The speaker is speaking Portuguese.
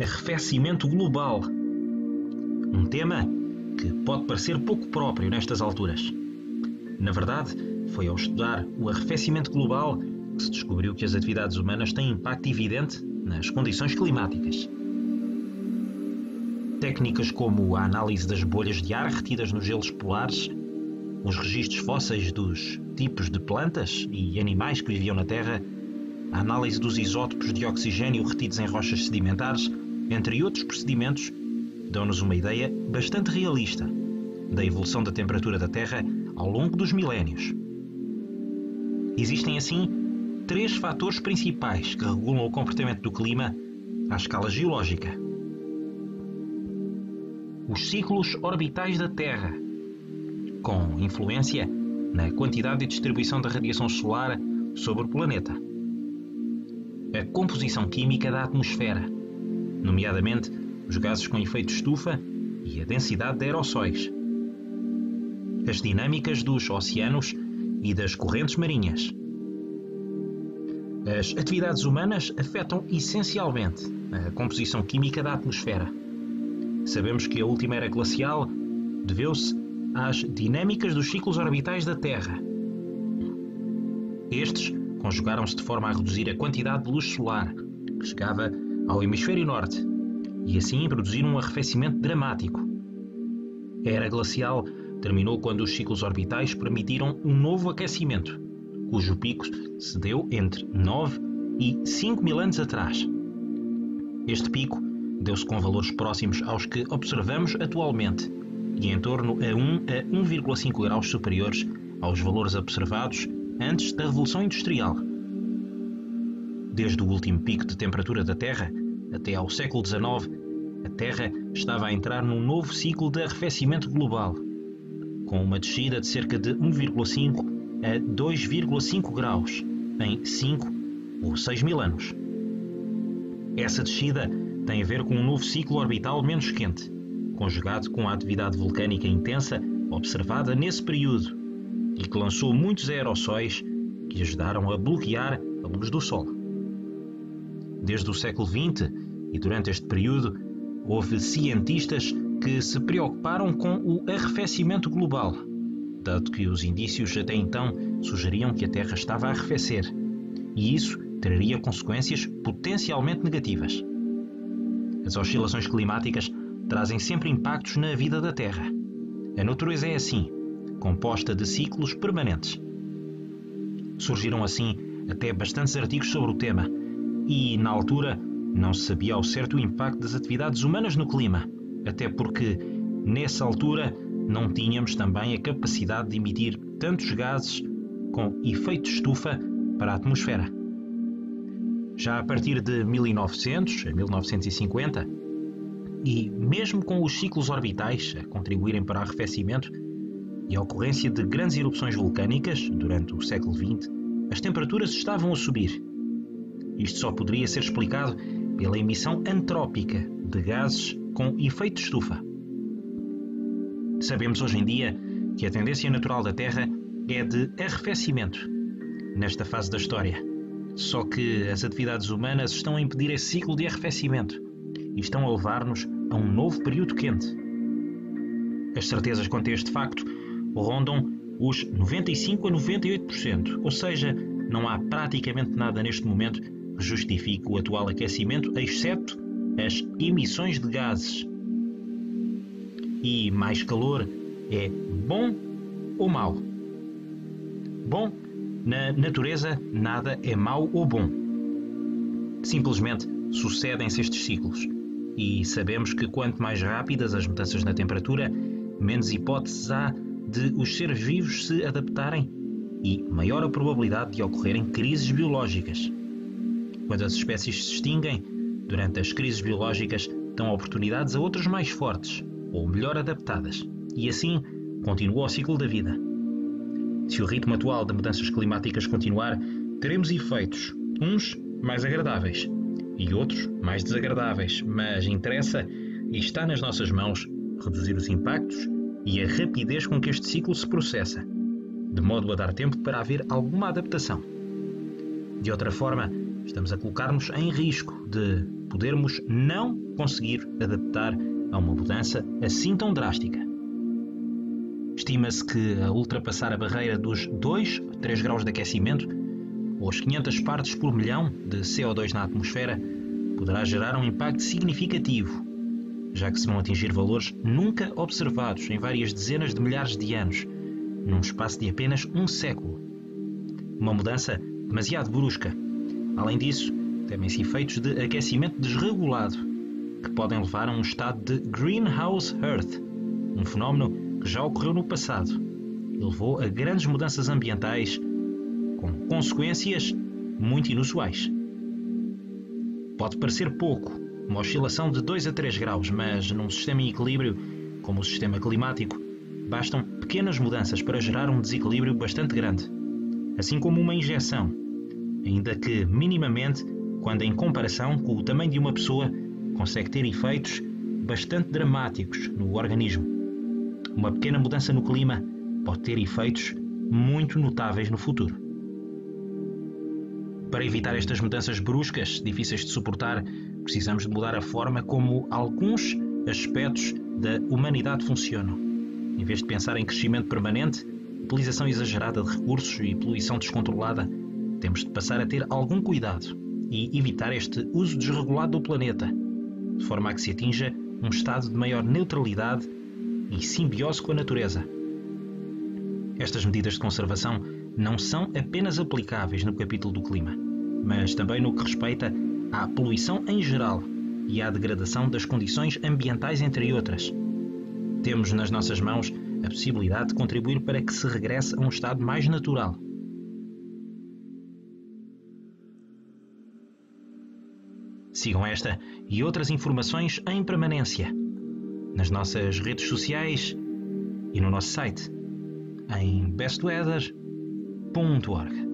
arrefecimento global. Um tema que pode parecer pouco próprio nestas alturas. Na verdade, foi ao estudar o arrefecimento global que se descobriu que as atividades humanas têm impacto evidente nas condições climáticas. Técnicas como a análise das bolhas de ar retidas nos gelos polares, os registros fósseis dos tipos de plantas e animais que viviam na Terra, a análise dos isótopos de oxigênio retidos em rochas sedimentares, entre outros procedimentos, dão-nos uma ideia bastante realista da evolução da temperatura da Terra ao longo dos milénios. Existem, assim, 3 fatores principais que regulam o comportamento do clima à escala geológica. Os ciclos orbitais da Terra, com influência na quantidade e distribuição da radiação solar sobre o planeta. A composição química da atmosfera, nomeadamente os gases com efeito estufa e a densidade de aerossóis. As dinâmicas dos oceanos e das correntes marinhas. As atividades humanas afetam essencialmente a composição química da atmosfera. Sabemos que a última era glacial deveu-se às dinâmicas dos ciclos orbitais da Terra. Estes conjugaram-se de forma a reduzir a quantidade de luz solar que chegava ao hemisfério norte e assim produziram um arrefecimento dramático. A era glacial terminou quando os ciclos orbitais permitiram um novo aquecimento, cujo pico se deu entre 9 e 5 mil anos atrás. Este pico deu-se com valores próximos aos que observamos atualmente e em torno a 1 a 1,5 graus superiores aos valores observados antes da Revolução Industrial. Desde o último pico de temperatura da Terra até ao século XIX, a Terra estava a entrar num novo ciclo de arrefecimento global, com uma descida de cerca de 1,5 a 2,5 graus em 5 ou 6 mil anos. Essa descida tem a ver com um novo ciclo orbital menos quente, conjugado com a atividade vulcânica intensa observada nesse período e que lançou muitos aerossóis que ajudaram a bloquear a luz do Sol. Desde o século XX e durante este período, houve cientistas que se preocuparam com o arrefecimento global, dado que os indícios até então sugeriam que a Terra estava a arrefecer, e isso traria consequências potencialmente negativas. As oscilações climáticas trazem sempre impactos na vida da Terra. A natureza é assim, composta de ciclos permanentes. Surgiram assim até bastantes artigos sobre o tema, e na altura não se sabia ao certo o impacto das atividades humanas no clima, até porque nessa altura não tínhamos também a capacidade de emitir tantos gases com efeito de estufa para a atmosfera. Já a partir de 1900 a 1950, e mesmo com os ciclos orbitais a contribuírem para o arrefecimento e a ocorrência de grandes erupções vulcânicas durante o século XX, as temperaturas estavam a subir. Isto só poderia ser explicado pela emissão antrópica de gases com efeito de estufa. Sabemos hoje em dia que a tendência natural da Terra é de arrefecimento nesta fase da história. Só que as atividades humanas estão a impedir esse ciclo de arrefecimento e estão a levar-nos a um novo período quente. As certezas quanto a este facto rondam os 95 a 98%, ou seja, não há praticamente nada neste momento que justifique o atual aquecimento, exceto as emissões de gases. E mais calor é bom ou mau? Bom, na natureza nada é mau ou bom. Simplesmente sucedem-se estes ciclos. E sabemos que quanto mais rápidas as mudanças na temperatura, menos hipóteses há de os seres vivos se adaptarem e maior a probabilidade de ocorrerem crises biológicas. Quando as espécies se extinguem, durante as crises biológicas dão oportunidades a outras mais fortes ou melhor adaptadas, e assim continua o ciclo da vida. Se o ritmo atual de mudanças climáticas continuar, teremos efeitos, uns mais agradáveis e outros mais desagradáveis, mas interessa e está nas nossas mãos reduzir os impactos e a rapidez com que este ciclo se processa, de modo a dar tempo para haver alguma adaptação. De outra forma, estamos a colocar-nos em risco de podermos não conseguir adaptar a uma mudança assim tão drástica. Estima-se que a ultrapassar a barreira dos 2 a 3 graus de aquecimento, ou as 500 partes por milhão de CO2 na atmosfera, poderá gerar um impacto significativo, já que se vão atingir valores nunca observados em várias dezenas de milhares de anos, num espaço de apenas um século. Uma mudança demasiado brusca. Além disso, temem-se efeitos de aquecimento desregulado, que podem levar a um estado de Greenhouse Earth, um fenómeno que já ocorreu no passado e levou a grandes mudanças ambientais com consequências muito inusuais. Pode parecer pouco, uma oscilação de 2 a 3 graus, mas num sistema em equilíbrio, como o sistema climático, bastam pequenas mudanças para gerar um desequilíbrio bastante grande, assim como uma injeção, ainda que minimamente, quando em comparação com o tamanho de uma pessoa, consegue ter efeitos bastante dramáticos no organismo. Uma pequena mudança no clima pode ter efeitos muito notáveis no futuro. Para evitar estas mudanças bruscas, difíceis de suportar, precisamos de mudar a forma como alguns aspectos da humanidade funcionam. Em vez de pensar em crescimento permanente, utilização exagerada de recursos e poluição descontrolada, temos de passar a ter algum cuidado e evitar este uso desregulado do planeta, de forma a que se atinja um estado de maior neutralidade e simbiose com a natureza. Estas medidas de conservação não são apenas aplicáveis no capítulo do clima, mas também no que respeita à poluição em geral e à degradação das condições ambientais, entre outras. Temos nas nossas mãos a possibilidade de contribuir para que se regresse a um estado mais natural. Sigam esta e outras informações em permanência nas nossas redes sociais e no nosso site em bestweather.org.